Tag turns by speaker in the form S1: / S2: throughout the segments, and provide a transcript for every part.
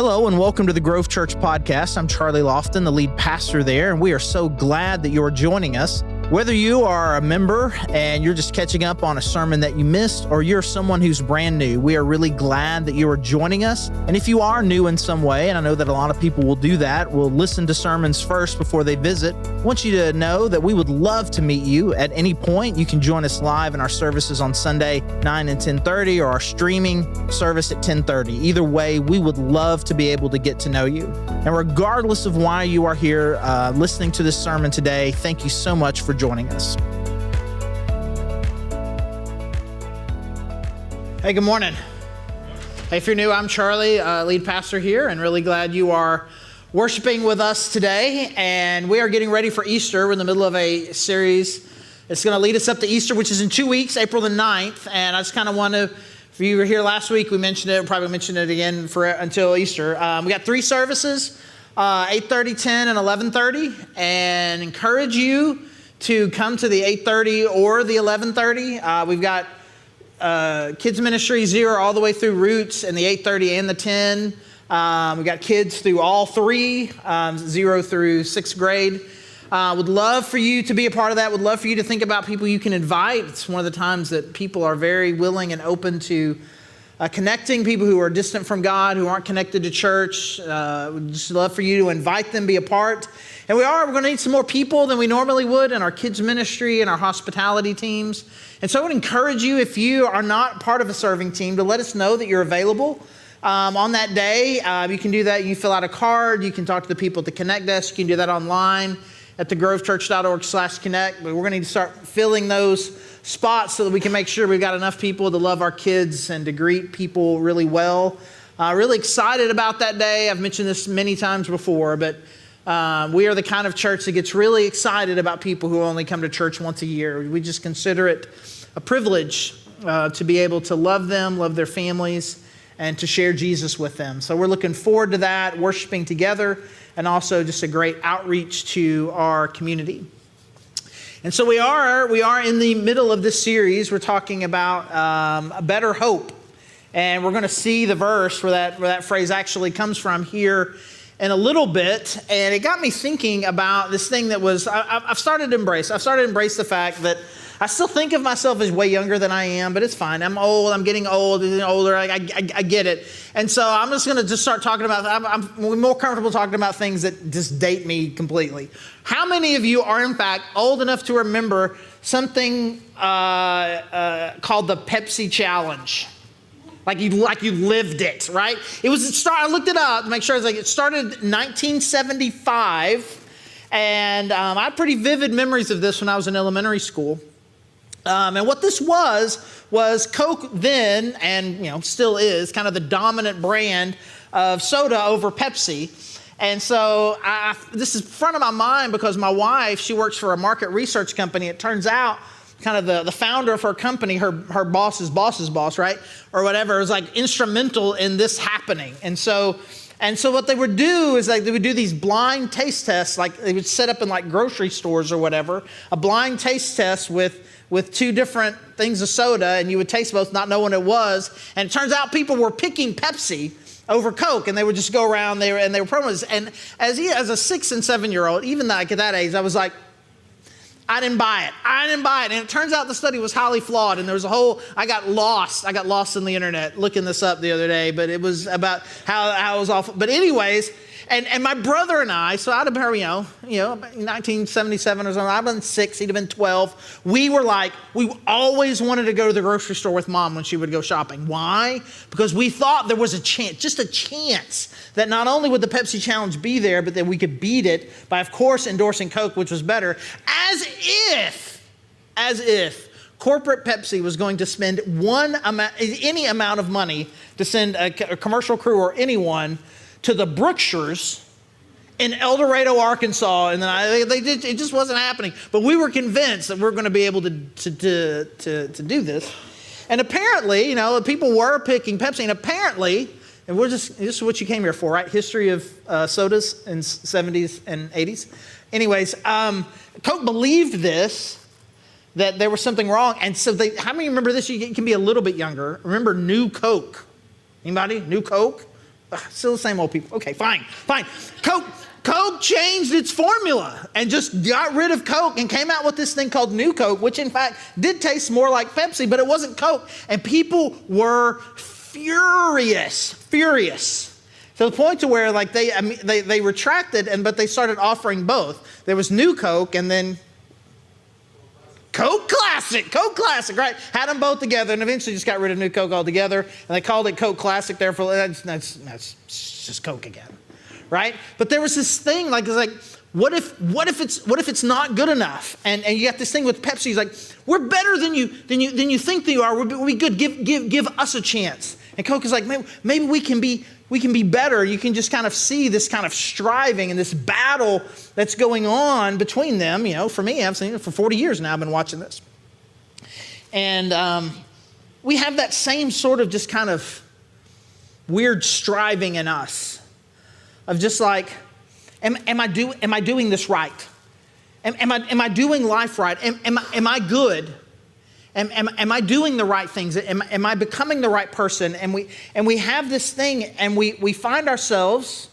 S1: Hello and welcome to the Grove Church Podcast. I'm Charlie Lofton, the lead pastor there, and we are so glad that you're joining us. Whether you are a member and you're just catching up on a sermon that you missed, or you're someone who's brand new, we are really glad that you are joining us. And if you are new in some way, and I know that a lot of people will do that, will listen to sermons first before they visit, I want you to know that we would love to meet you at any point. You can join us live in our services on Sunday, 9 and 10:30, or our streaming service at 10:30. Either way, we would love to be able to get to know you. And regardless of why you are here listening to this sermon today, thank you so much for joining us. Hey, good morning. Hey, if you're new, I'm Charlie, lead pastor here, and really glad you are worshiping with us today. And we are getting ready for Easter. We're in the middle of a series. It's going to lead us up to Easter, which is in 2 weeks, April the 9th. And I just kind of want to, if you were here last week, we mentioned it, we'll probably mention it again until Easter. We got 3 services, 8:30, 10, and 11:30, and encourage you to come to the 8:30 or the 11:30. We've got kids ministry 0 all the way through Roots, and the 8:30 and the 10. We got kids through all 3, 0 through 6th grade. Would love for you to be a part of that. Would love for you to think about people you can invite. It's one of the times that people are very willing and open to connecting people who are distant from God, who aren't connected to church. Would just love for you to invite them, be a part. And we're going to need some more people than we normally would in our kids ministry and our hospitality teams. And so I would encourage you, if you are not part of a serving team, to let us know that you're available on that day. You can do that. You can fill out a card. You can talk to the people at the Connect desk. You can do that online at thegrovechurch.org/connect. But we're going to need to start filling those spots so that we can make sure we've got enough people to love our kids and to greet people really well. Really excited about that day. I've mentioned this many times before, but we are the kind of church that gets really excited about people who only come to church once a year. We just consider it a privilege to be able to love them, love their families, and to share Jesus with them. So we're looking forward to that, worshiping together, and also just a great outreach to our community. And so we are in the middle of this series. We're talking about a better hope. And we're going to see the verse where that phrase actually comes from here in a little bit. And it got me thinking about this thing that was, I've started to embrace the fact that I still think of myself as way younger than I am, but it's fine. I'm old. I'm getting old and older. I get it. And so I'm just going to just start talking about, I'm more comfortable talking about things that just date me completely. How many of you are, in fact, old enough to remember something called the Pepsi Challenge? Like you lived it, right? I looked it up to make sure. It started in 1975. And I had pretty vivid memories of this when I was in elementary school. And what this was Coke then, and still is, kind of the dominant brand of soda over Pepsi. And so this is front of my mind because my wife, she works for a market research company. It turns out kind of the founder of her company, her boss's boss's boss, right? Or whatever, was like instrumental in this happening. And so what they would do is they would do these blind taste tests, like they would set up in like grocery stores or whatever, a blind taste test with 2 different things of soda, and you would taste both, not knowing it was. And it turns out people were picking Pepsi over Coke, and they would just go around they were promos. And as a 6 and 7-year-old, even like at that age, I was like, I didn't buy it. And it turns out the study was highly flawed. And there was I got lost in the internet looking this up the other day, but it was about how it was awful. But anyways, and my brother and I, so I'd have been, 1977 or something. I'd been 6, he'd have been 12. We always wanted to go to the grocery store with Mom when she would go shopping. Why? Because we thought there was a chance that not only would the Pepsi Challenge be there, but that we could beat it by, of course, endorsing Coke, which was better. As if corporate Pepsi was going to spend any amount of money to send a commercial crew or anyone to the Brookshires in El Dorado, Arkansas, and then it just wasn't happening. But we were convinced that we're going to be able to do this. And apparently, people were picking Pepsi, and apparently, and this is what you came here for, right? History of sodas in 70s and 80s. Anyways, Coke believed this, that there was something wrong. And so how many remember this? You can be a little bit younger. Remember New Coke? Anybody? New Coke? Still the same old people. Okay, fine. Coke changed its formula and just got rid of Coke and came out with this thing called New Coke, which in fact did taste more like Pepsi, but it wasn't Coke. And people were furious. To the point to where like they retracted, but they started offering both. There was New Coke and then Coke Classic, right? Had them both together and eventually just got rid of New Coke altogether. And they called it Coke Classic. Therefore, that's just Coke again, right? But there was this thing like, it's like, what if it's not good enough? And you got this thing with Pepsi. It's like, we're better than you think that you are. We're good. Give us a chance. And Coke is like, maybe we can be better. You can just kind of see this kind of striving and this battle that's going on between them. You know, for me, I've seen it for 40 years now. I've been watching this. And we have that same sort of just kind of weird striving in us of just like, am I doing this right? Am I doing life right? Am I good? Am I doing the right things? Am I becoming the right person? And we have this thing, and we find ourselves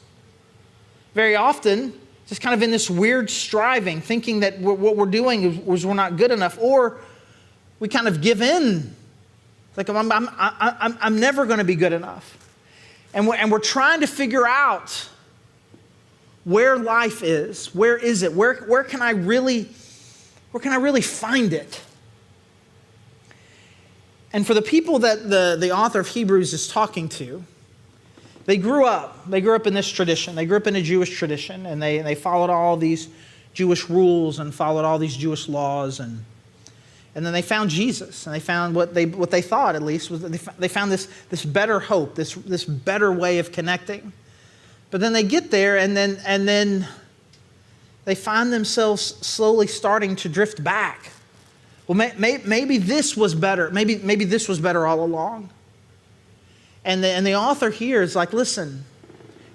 S1: very often just kind of in this weird striving, thinking that what we're doing is we're not good enough, or we kind of give in. Like I'm never going to be good enough, and we're trying to figure out where life is. Where is it? Where can I really find it? And for the people that the author of Hebrews is talking to, they grew up in this tradition. They grew up in a Jewish tradition, and they followed all these Jewish rules and followed all these Jewish laws, and then they found Jesus, and they found what they thought at least was they found this better hope, this better way of connecting. But then they get there, and then they find themselves slowly starting to drift back. Well, maybe this was better. Maybe this was better all along. And the author here is like, listen,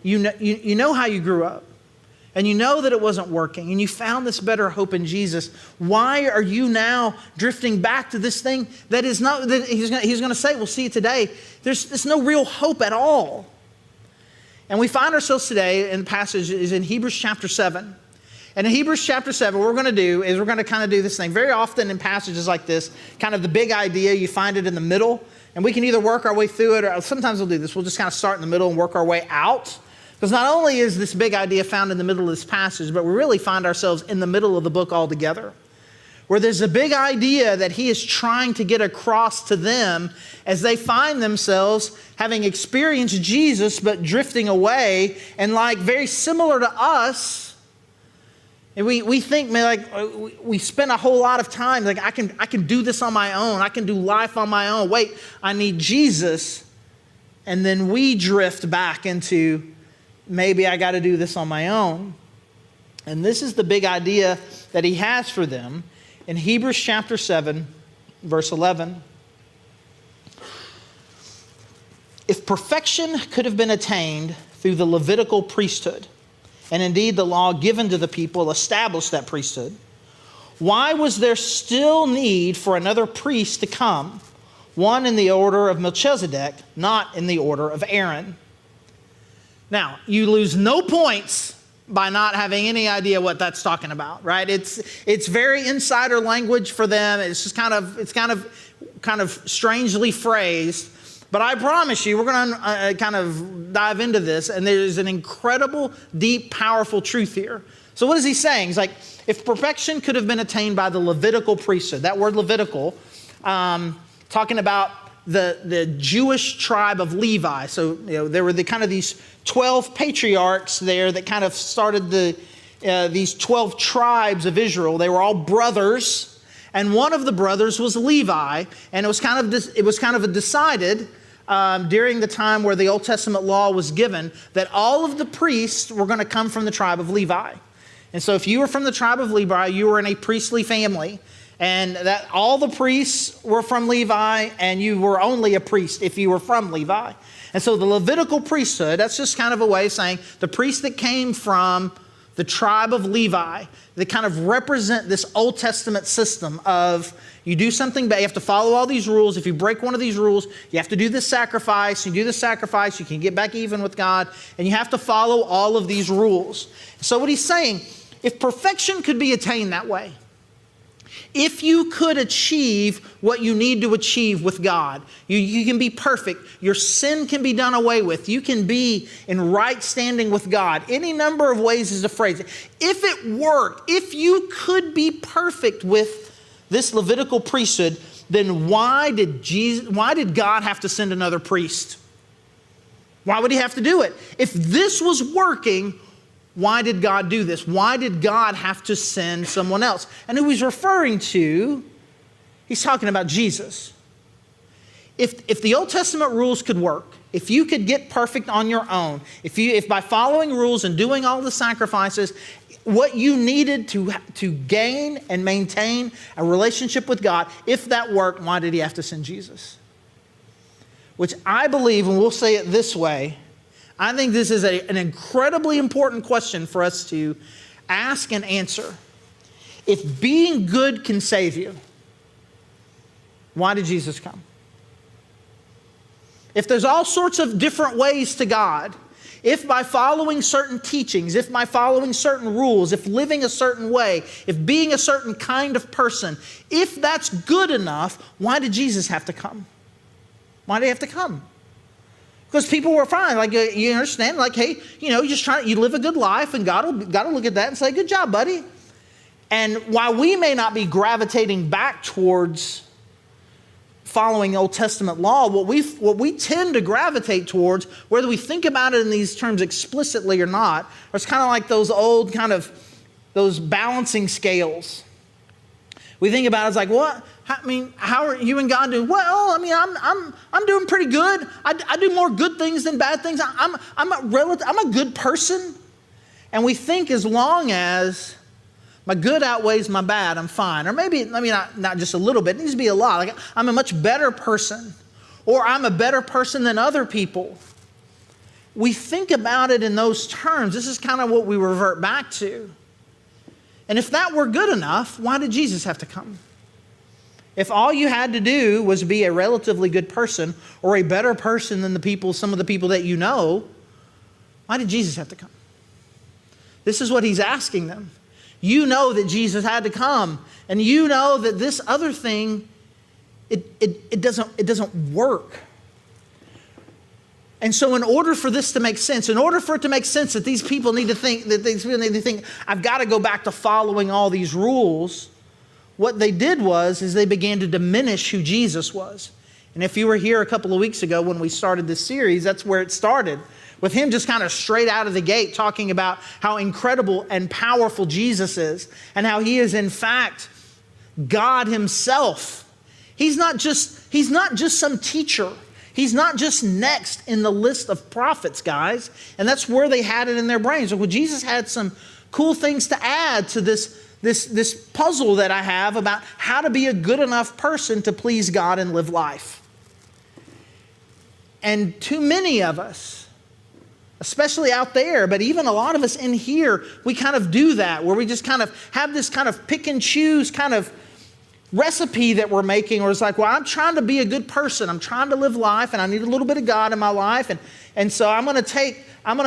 S1: you know how you grew up, and you know that it wasn't working, and you found this better hope in Jesus. Why are you now drifting back to this thing that is not? That he's going to say, we'll see it today. There's no real hope at all. And we find ourselves today in the passage is in Hebrews chapter 7. And in Hebrews chapter 7, what we're going to do is we're going to kind of do this thing. Very often in passages like this, kind of the big idea, you find it in the middle. And we can either work our way through it, or sometimes we'll do this. We'll just kind of start in the middle and work our way out. Because not only is this big idea found in the middle of this passage, but we really find ourselves in the middle of the book altogether, where there's a big idea that he is trying to get across to them as they find themselves having experienced Jesus but drifting away. And like very similar to us, and we think, man, like we spend a whole lot of time like I can do this on my own. I can do life on my own. Wait, I need Jesus. And then we drift back into maybe I got to do this on my own. And this is the big idea that he has for them in Hebrews chapter 7, verse 11. If perfection could have been attained through the Levitical priesthood, and indeed the law given to the people established that priesthood, why was there still need for another priest to come, one in the order of Melchizedek, not in the order of Aaron? Now, you lose no points by not having any idea what that's talking about, right? It's very insider language for them. It's just kind of strangely phrased. But I promise you, we're going to kind of dive into this, and there's an incredible, deep, powerful truth here. So what is he saying? He's like, if perfection could have been attained by the Levitical priesthood, that word Levitical, talking about the Jewish tribe of Levi. So there were these 12 patriarchs there that kind of started these 12 tribes of Israel. They were all brothers, and one of the brothers was Levi, and it was kind of decided during the time where the Old Testament law was given that all of the priests were going to come from the tribe of Levi. And so if you were from the tribe of Levi, you were in a priestly family, and that all the priests were from Levi, and you were only a priest if you were from Levi. And so the Levitical priesthood, that's just kind of a way of saying the priests that came from the tribe of Levi, that kind of represent this Old Testament system of you do something bad, you have to follow all these rules. If you break one of these rules, you have to do this sacrifice. You do the sacrifice, you can get back even with God, and you have to follow all of these rules. So what he's saying, if perfection could be attained that way, if you could achieve what you need to achieve with God, you can be perfect. Your sin can be done away with. You can be in right standing with God. Any number of ways is a phrase. If it worked, if you could be perfect with this Levitical priesthood, then why did God have to send another priest? Why would he have to do it? If this was working, why did God do this? Why did God have to send someone else? And who he's referring to, he's talking about Jesus. If the Old Testament rules could work, if you could get perfect on your own, if by following rules and doing all the sacrifices, what you needed to gain and maintain a relationship with God, if that worked, why did he have to send Jesus? Which I believe, and we'll say it this way, I think this is an incredibly important question for us to ask and answer. If being good can save you, why did Jesus come? If there's all sorts of different ways to God, if by following certain teachings, if by following certain rules, if living a certain way, if being a certain kind of person, if that's good enough, why did Jesus have to come? Why did he have to come? Because people were fine. Like, you understand? Like, hey, you live a good life, and God will look at that and say, good job, buddy. And while we may not be gravitating back towards following Old Testament law, what we tend to gravitate towards, whether we think about it in these terms explicitly or not, it's kind of like those balancing scales. We think about it as like, what? How are you and God doing? Well, I'm doing pretty good. I do more good things than bad things. I'm a good person. And we think as long as my good outweighs my bad, I'm fine. Or maybe not just a little bit. It needs to be a lot. Like, I'm a much better person. Or I'm a better person than other people. We think about it in those terms. This is kind of what we revert back to. And if that were good enough, why did Jesus have to come? If all you had to do was be a relatively good person or a better person than some of the people that you know, why did Jesus have to come? This is what he's asking them. You know that Jesus had to come, and you know that this other thing, it doesn't work. And so in order for this to make sense, in order for it to make sense that these people need to think, I've got to go back to following all these rules, what they did is they began to diminish who Jesus was. And if you were here a couple of weeks ago when we started this series, that's where it started. With him just kind of straight out of the gate talking about how incredible and powerful Jesus is and how he is in fact God himself. He's not just some teacher. He's not just next in the list of prophets, guys. And that's where they had it in their brains. Well, Jesus had some cool things to add to this puzzle that I have about how to be a good enough person to please God and live life. And too many of us, especially out there, but even a lot of us in here, we kind of do that, where we just kind of have this kind of pick and choose kind of recipe that we're making, or it's like, well, I'm trying to be a good person. I'm trying to live life, and I need a little bit of God in my life. And so I'm going to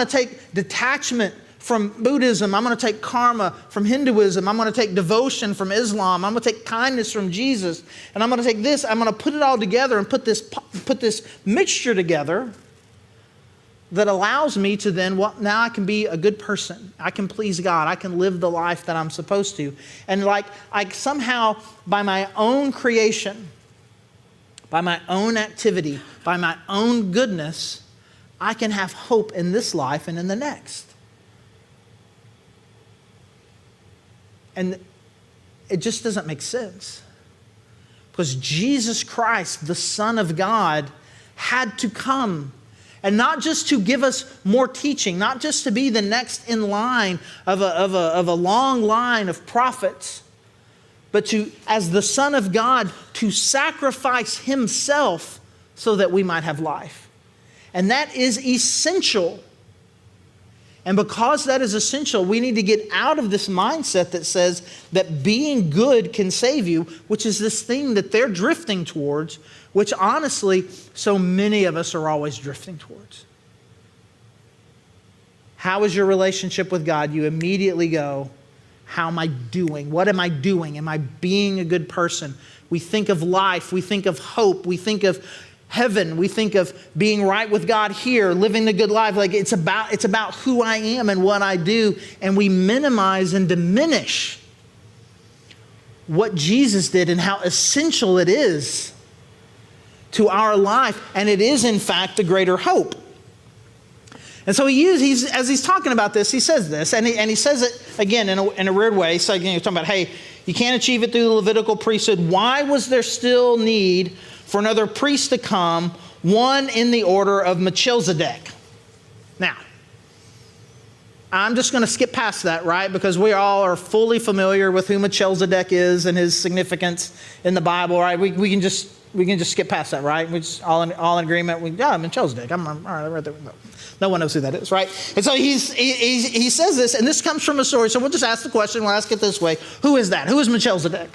S1: take detachment from Buddhism. I'm going to take karma from Hinduism. I'm going to take devotion from Islam. I'm going to take kindness from Jesus. And I'm going to take this, I'm going to put it all together and put this mixture together that allows me to then, well, now I can be a good person. I can please God. I can live the life that I'm supposed to. And like somehow by my own creation, by my own activity, by my own goodness, I can have hope in this life and in the next. And it just doesn't make sense. Because Jesus Christ, the Son of God, had to come. And not just to give us more teaching, not just to be the next in line of a long line of prophets, but to, as the Son of God, to sacrifice himself so that we might have life. And that is essential. And because that is essential, we need to get out of this mindset that says that being good can save you, which is this thing that they're drifting towards, which honestly, so many of us are always drifting towards. How is your relationship with God? You immediately go, how am I doing? What am I doing? Am I being a good person? We think of life. We think of hope. We think of heaven. We think of being right with God here, living the good life. Like it's about who I am and what I do. And we minimize and diminish what Jesus did and how essential it is to our life. And it is, in fact, the greater hope. And so as he's talking about this, he says this, and he says it again in a weird way. So again, he's talking about, hey, you can't achieve it through the Levitical priesthood. Why was there still need for another priest to come, one in the order of Melchizedek? Now, I'm just going to skip past that, right? Because we all are fully familiar with who Melchizedek is and his significance in the Bible, right? We can just skip past that, right? We just all in agreement. Melchizedek. I'm all right, right there. No one knows who that is, right? And so he says this, and this comes from a story. So we'll just ask the question. We'll ask it this way: who is that? Who is Melchizedek?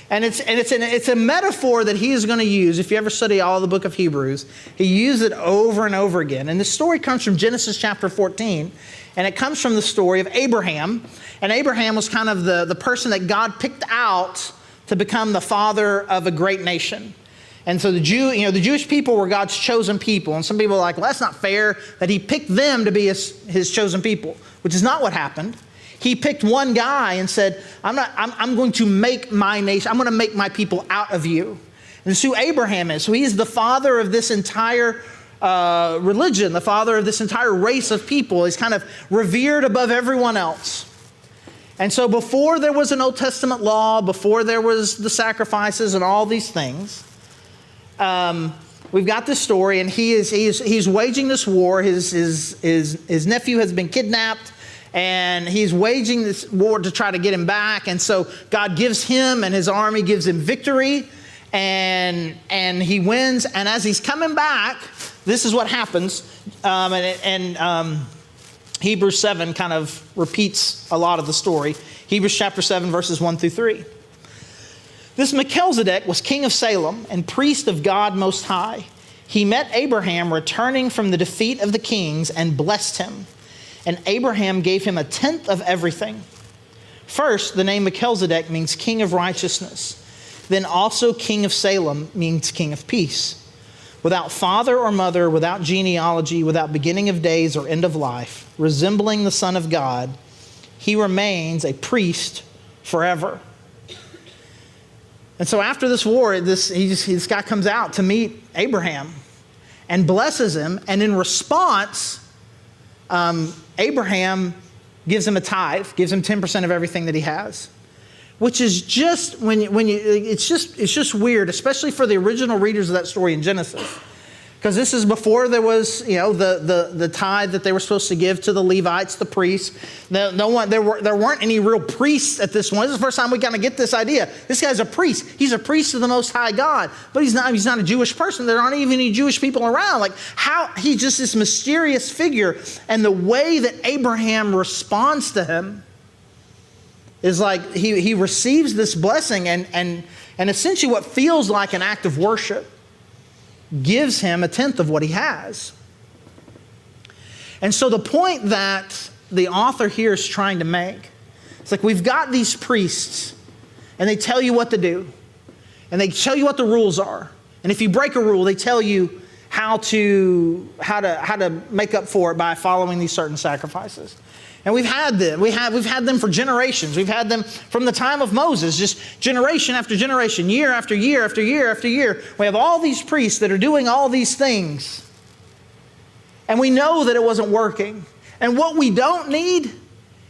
S1: And it's a metaphor that he is going to use. If you ever study all the book of Hebrews, he uses it over and over again. And this story comes from Genesis chapter 14, and it comes from the story of Abraham. And Abraham was kind of the person that God picked out to become the father of a great nation. And so the Jewish people were God's chosen people. And some people are like, well, that's not fair that he picked them to be his chosen people, which is not what happened. He picked one guy and said, I'm going to make my nation, I'm going to make my people out of you. And this is who Abraham is. So he is the father of this entire religion, the father of this entire race of people. He's kind of revered above everyone else. And so before there was an Old Testament law, before there was the sacrifices and all these things, we've got this story, and he's waging this war. His nephew has been kidnapped, and he's waging this war to try to get him back. And so God gives him and his army gives him victory, and he wins. And as he's coming back, this is what happens. Hebrews 7 kind of repeats a lot of the story. Hebrews chapter 7, verses 1 through 3. This Melchizedek was king of Salem and priest of God Most High. He met Abraham returning from the defeat of the kings and blessed him. And Abraham gave him a tenth of everything. First, the name Melchizedek means king of righteousness. Then also king of Salem means king of peace. Without father or mother, without genealogy, without beginning of days or end of life, resembling the Son of God, he remains a priest forever. And so after this war, this guy comes out to meet Abraham and blesses him. And in response, Abraham gives him a tithe, gives him 10% of everything that he has. Which is just it's just weird, especially for the original readers of that story in Genesis, because this is before there was the tithe that they were supposed to give to the Levites, the priests. There weren't any real priests at this point. This is the first time we kind of get this idea. This guy's a priest. He's a priest of the Most High God, but he's not a Jewish person. There aren't even any Jewish people around. Like how he's just this mysterious figure, and the way that Abraham responds to him is like he receives this blessing and essentially what feels like an act of worship gives him a tenth of what he has. And so the point that the author here is trying to make, it's like we've got these priests and they tell you what to do and they tell you what the rules are. And if you break a rule, they tell you how to make up for it by following these certain sacrifices. And we've had them. We've had them for generations. We've had them from the time of Moses, just generation after generation, year after year after year after year. We have all these priests that are doing all these things. And we know that it wasn't working. And what we don't need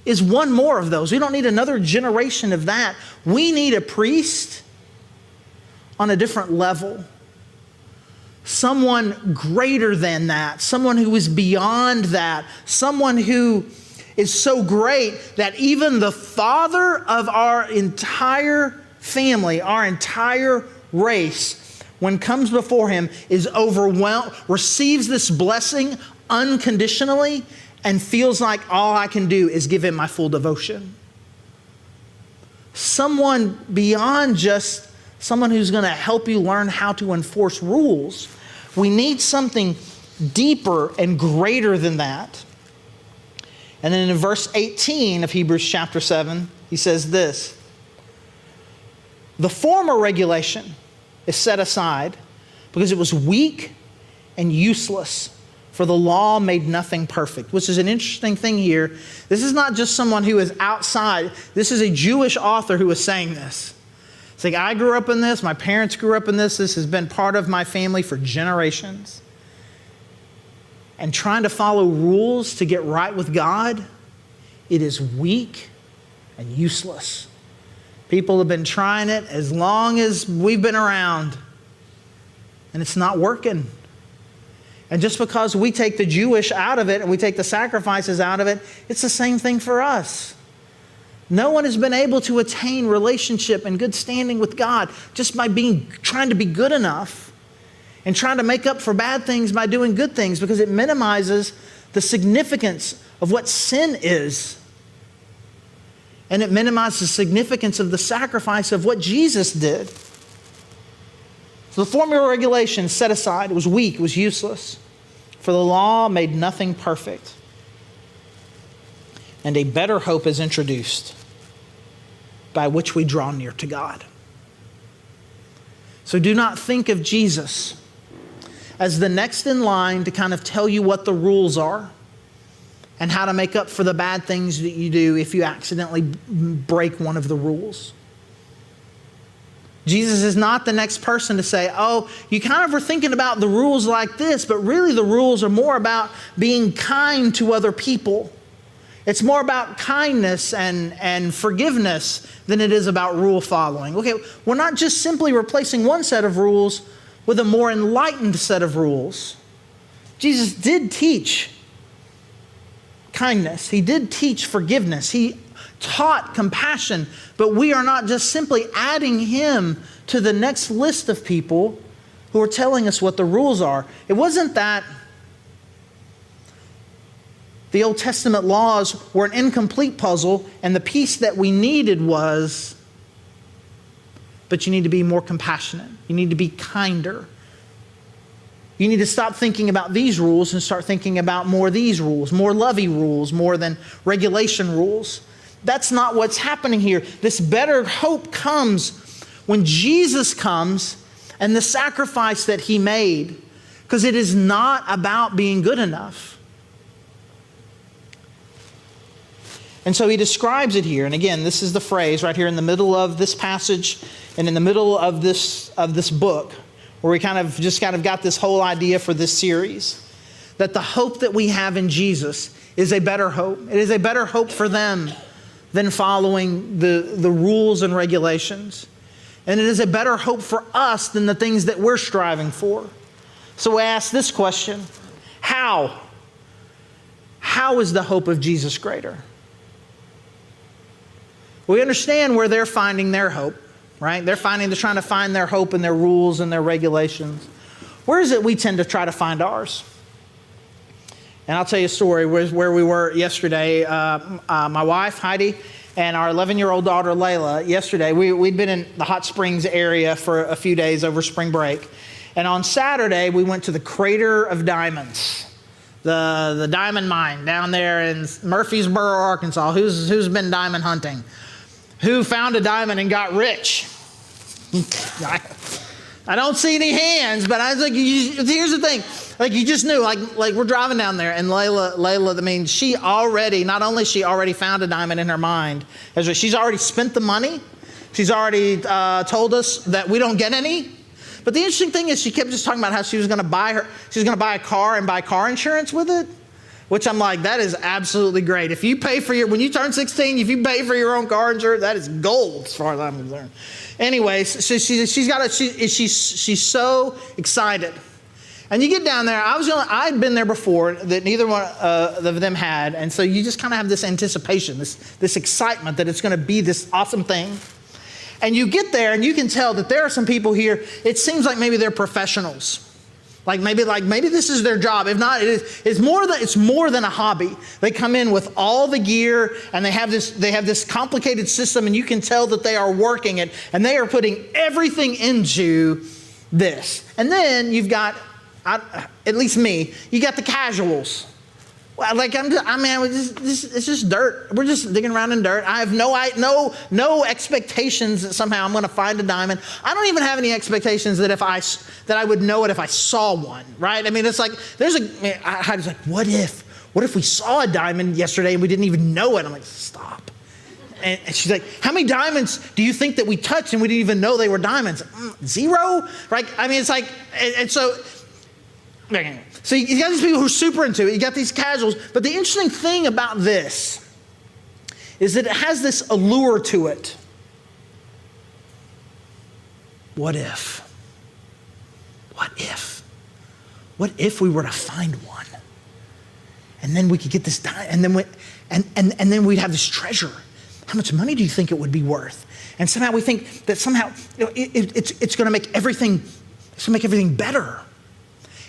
S1: is one more of those. We don't need another generation of that. We need a priest on a different level. Someone greater than that. Someone who is beyond that. Someone who is so great that even the father of our entire family, our entire race, when comes before him, is overwhelmed, receives this blessing unconditionally, and feels like all I can do is give him my full devotion. Someone beyond just someone who's going to help you learn how to enforce rules. We need something deeper and greater than that. And then in verse 18 of Hebrews chapter 7, he says this: the former regulation is set aside because it was weak and useless, for the law made nothing perfect. Which is an interesting thing here. This is not just someone who is outside. This is a Jewish author who is saying this. It's like, I grew up in this. My parents grew up in this. This has been part of my family for generations. And trying to follow rules to get right with God, it is weak and useless. People have been trying it as long as we've been around, and it's not working. And just because we take the Jewish out of it and we take the sacrifices out of it, it's the same thing for us. No one has been able to attain relationship and good standing with God just by trying to be good enough and trying to make up for bad things by doing good things, because it minimizes the significance of what sin is. And it minimizes the significance of the sacrifice of what Jesus did. So the formula regulation set aside. It was weak, it was useless. For the law made nothing perfect. And a better hope is introduced by which we draw near to God. So do not think of Jesus as the next in line to kind of tell you what the rules are and how to make up for the bad things that you do if you accidentally break one of the rules. Jesus is not the next person to say, oh, you kind of are thinking about the rules like this, but really the rules are more about being kind to other people. It's more about kindness and forgiveness than it is about rule following. Okay, we're not just simply replacing one set of rules with a more enlightened set of rules. Jesus did teach kindness. He did teach forgiveness. He taught compassion, but we are not just simply adding him to the next list of people who are telling us what the rules are. It wasn't that the Old Testament laws were an incomplete puzzle and the piece that we needed was, but you need to be more compassionate. You need to be kinder. You need to stop thinking about these rules and start thinking about more these rules, more lovey rules, more than regulation rules. That's not what's happening here. This better hope comes when Jesus comes and the sacrifice that he made, because it is not about being good enough. And so he describes it here. And again, this is the phrase right here in the middle of this passage and in the middle of this book, where we kind of got this whole idea for this series, that the hope that we have in Jesus is a better hope. It is a better hope for them than following the rules and regulations. And it is a better hope for us than the things that we're striving for. So we ask this question: how? How is the hope of Jesus greater? We understand where they're finding their hope, right? They're trying to find their hope in their rules and their regulations. Where is it we tend to try to find ours? And I'll tell you a story where we were yesterday. My wife, Heidi, and our 11-year-old daughter, Layla, yesterday, we'd been in the Hot Springs area for a few days over spring break. And on Saturday, we went to the Crater of Diamonds, the diamond mine down there in Murfreesboro, Arkansas. Who's been diamond hunting? Who found a diamond and got rich? I don't see any hands, but I was like, here's the thing. Like, you just knew, like we're driving down there, and Layla, I mean, she already found a diamond in her mind. She's already spent the money. She's already told us that we don't get any. But the interesting thing is, she kept just talking about how she was going to buy a car and buy car insurance with it. Which I'm like, that is absolutely great. If you pay for when you turn 16, if you pay for your own car insurance, that is gold as far as I'm concerned. Anyways, she's so excited. And you get down there, I'd been there before that neither one of them had. And so you just kind of have this anticipation, this excitement that it's going to be this awesome thing. And you get there and you can tell that there are some people here, it seems like maybe they're professionals. Like maybe this is their job. If not, it's more than a hobby. They come in with all the gear and they have this complicated system, and you can tell that they are working it and they are putting everything into this. And then you've got, at least me, you got the casuals. Well, like it's just dirt. We're just digging around in dirt. I have no expectations that somehow I'm going to find a diamond. I don't even have any expectations that I would know it if I saw one, right? I mean, it's like I was like, what if we saw a diamond yesterday and we didn't even know it? I'm like, stop. And she's like, how many diamonds do you think that we touched and we didn't even know they were diamonds? 0, right? I mean, it's like, and so. So you got these people who are super into it. You got these casuals. But the interesting thing about this is that it has this allure to it. What if? What if? What if we were to find one? And then we could get this diamond, and then we'd have this treasure. How much money do you think it would be worth? And somehow we think that somehow it's going to make everything better.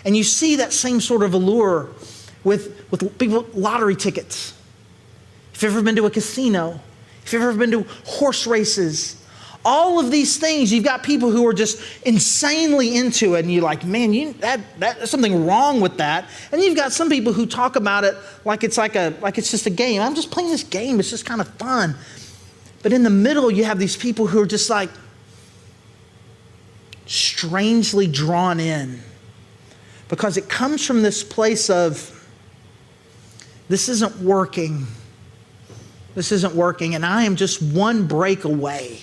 S1: And you see that same sort of allure with people, lottery tickets. If you've ever been to a casino, if you've ever been to horse races, all of these things, you've got people who are just insanely into it, and you're like, man, there's something wrong with that. And you've got some people who talk about it like it's just a game. I'm just playing this game. It's just kind of fun. But in the middle, you have these people who are just like strangely drawn in. Because it comes from this place of, this isn't working. This isn't working. And I am just one break away.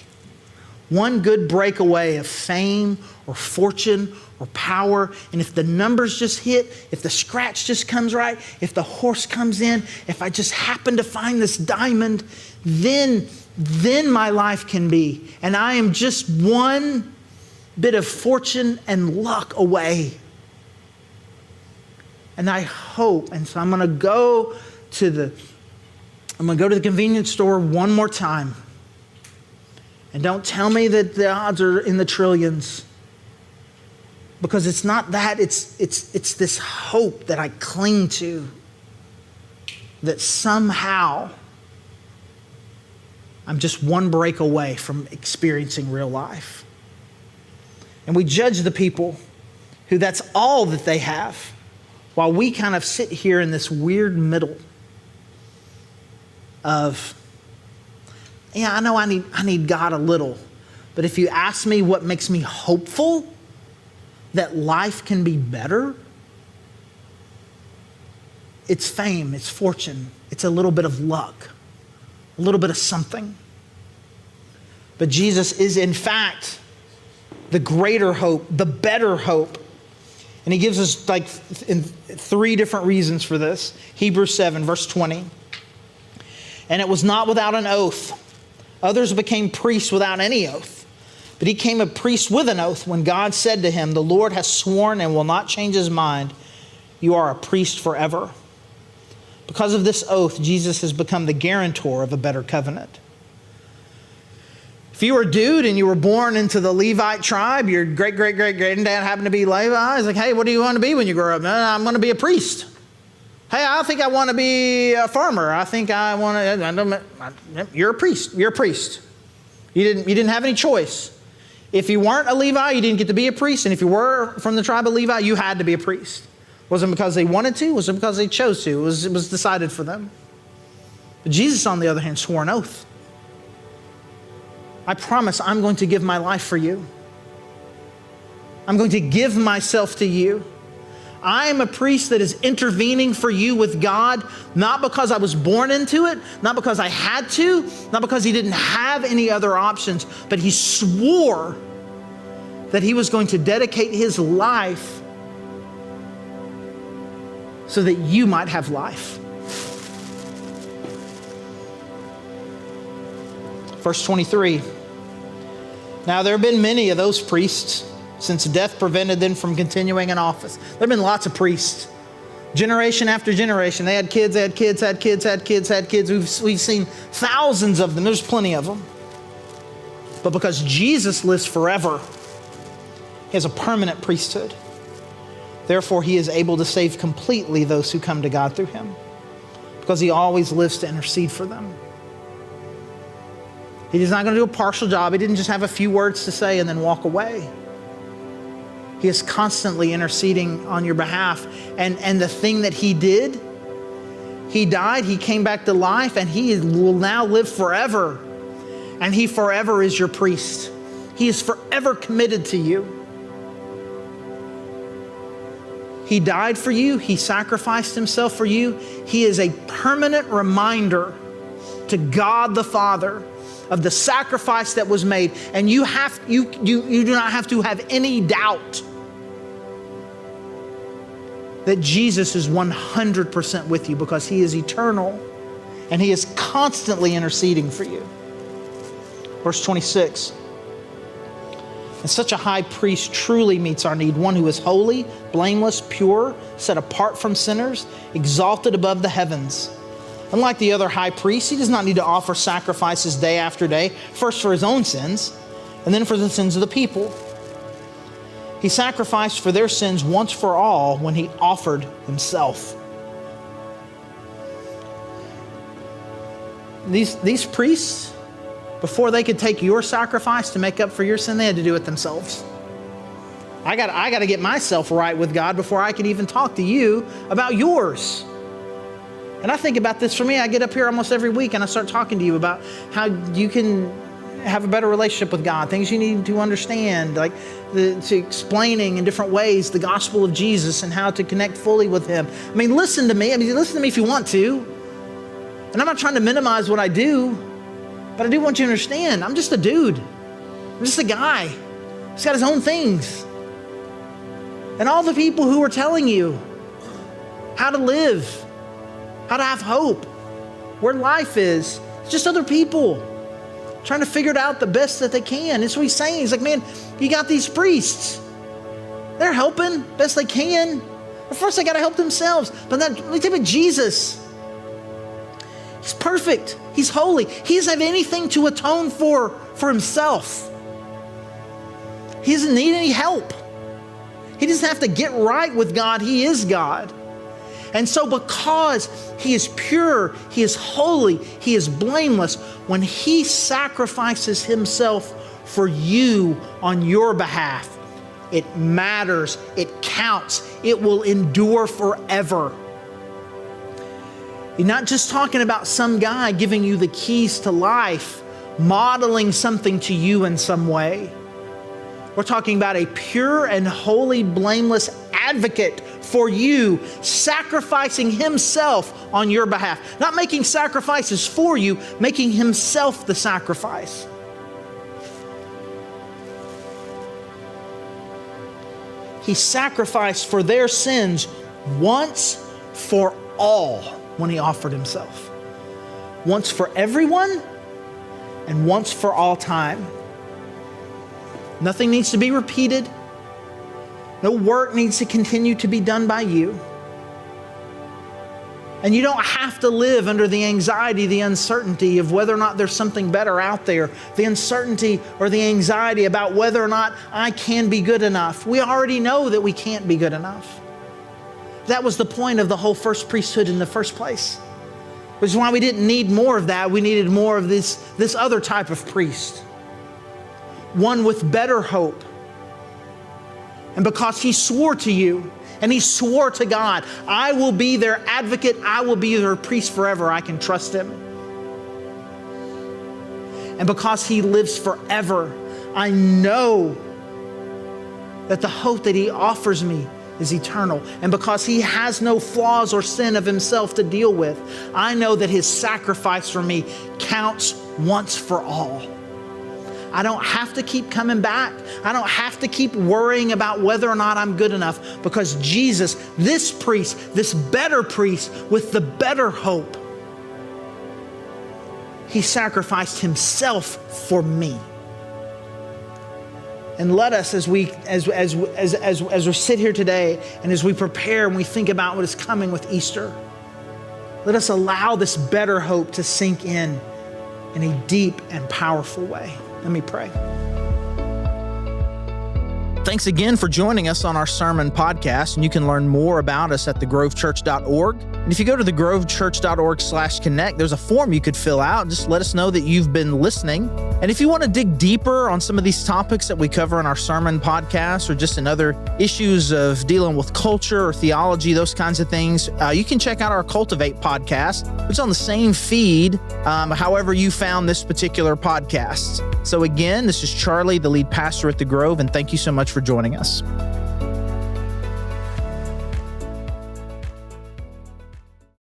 S1: One good break away of fame or fortune or power. And if the numbers just hit, if the scratch just comes right, if the horse comes in, if I just happen to find this diamond, then my life can be. And I am just one bit of fortune and luck away. And I hope, and so I'm going to go to the convenience store one more time. And don't tell me that the odds are in the trillions. Because it's not that, it's this hope that I cling to. That somehow I'm just one break away from experiencing real life. And we judge the people who that's all that they have. While we kind of sit here in this weird middle of, I know I need God a little. But if you ask me what makes me hopeful that life can be better, it's fame, it's fortune, it's a little bit of luck, a little bit of something. But Jesus is in fact the greater hope, the better hope. And he gives us like 3 different reasons for this. Hebrews 7, verse 20. And it was not without an oath. Others became priests without any oath. But he became a priest with an oath when God said to him, the Lord has sworn and will not change his mind. You are a priest forever. Because of this oath, Jesus has become the guarantor of a better covenant. If you were a dude and you were born into the Levite tribe, your great-great-great-granddad happened to be Levi, he's like, hey, what do you want to be when you grow up? I'm going to be a priest. Hey, I think I want to be a farmer. I think I want to, you're a priest. You're a priest. You didn't have any choice. If you weren't a Levi, you didn't get to be a priest. And if you were from the tribe of Levi, you had to be a priest. Wasn't because they wanted to, wasn't because they chose to. It was decided for them. But Jesus, on the other hand, swore an oath. I promise I'm going to give my life for you. I'm going to give myself to you. I am a priest that is intervening for you with God, not because I was born into it, not because I had to, not because he didn't have any other options, but he swore that he was going to dedicate his life so that you might have life. Verse 23. Now there have been many of those priests since death prevented them from continuing in office. There have been lots of priests. Generation after generation. They had kids, they had kids, had kids, had kids, had kids. We've seen thousands of them. There's plenty of them. But because Jesus lives forever, he has a permanent priesthood. Therefore, he is able to save completely those who come to God through him, because he always lives to intercede for them. He's not going to do a partial job. He didn't just have a few words to say and then walk away. He is constantly interceding on your behalf. And the thing that he did, he died, he came back to life, and he will now live forever. And he forever is your priest. He is forever committed to you. He died for you. He sacrificed himself for you. He is a permanent reminder to God the Father of the sacrifice that was made. And you do not have to have any doubt that Jesus is 100% with you, because he is eternal and he is constantly interceding for you. Verse 26. And such a high priest truly meets our need, one who is holy, blameless, pure, set apart from sinners, exalted above the heavens. Unlike the other high priests, he does not need to offer sacrifices day after day, first for his own sins, and then for the sins of the people. He sacrificed for their sins once for all when he offered himself. These priests, before they could take your sacrifice to make up for your sin, they had to do it themselves. I got to get myself right with God before I can even talk to you about yours. And I think about this for me. I get up here almost every week and I start talking to you about how you can have a better relationship with God, things you need to understand, like to explaining in different ways the gospel of Jesus and how to connect fully with him. I mean, listen to me. Listen to me if you want to. And I'm not trying to minimize what I do, but I do want you to understand, I'm just a dude. I'm just a guy. He's got his own things. And all the people who are telling you how to live, how to have hope, where life is, it's just other people trying to figure it out the best that they can. That's what he's saying. He's like, man, you got these priests. They're helping best they can. But first they got to help themselves. But then, let me tell you about Jesus. He's perfect. He's holy. He doesn't have anything to atone for himself. He doesn't need any help. He doesn't have to get right with God. He is God. And so because he is pure, he is holy, he is blameless, when he sacrifices himself for you on your behalf, it matters, it counts, it will endure forever. You're not just talking about some guy giving you the keys to life, modeling something to you in some way. We're talking about a pure and holy, blameless advocate for you, sacrificing himself on your behalf. Not making sacrifices for you, making himself the sacrifice. He sacrificed for their sins once for all when he offered himself. Once for everyone and once for all time. Nothing needs to be repeated. No work needs to continue to be done by you. And you don't have to live under the anxiety, the uncertainty of whether or not there's something better out there. The uncertainty or the anxiety about whether or not I can be good enough. We already know that we can't be good enough. That was the point of the whole first priesthood in the first place. Which is why we didn't need more of that. We needed more of this other type of priest. One with better hope. And because he swore to you, and he swore to God, I will be their advocate, I will be their priest forever, I can trust him. And because he lives forever, I know that the hope that he offers me is eternal. And because he has no flaws or sin of himself to deal with, I know that his sacrifice for me counts once for all. I don't have to keep coming back. I don't have to keep worrying about whether or not I'm good enough, because Jesus, this priest, this better priest with the better hope, he sacrificed himself for me. And let us, as we sit here today and as we prepare and we think about what is coming with Easter, let us allow this better hope to sink in a deep and powerful way. Let me pray. thanks again for joining us on our sermon podcast, and you can learn more about us at thegrovechurch.org. And if you go to thegrovechurch.org/connect, there's a form you could fill out. Just let us know that you've been listening. And if you want to dig deeper on some of these topics that we cover in our sermon podcast, or just in other issues of dealing with culture or theology, those kinds of things, you can check out our Cultivate podcast, which is on the same feed, however you found this particular podcast. So again, this is Charlie, the lead pastor at The Grove, and thank you so much for joining us.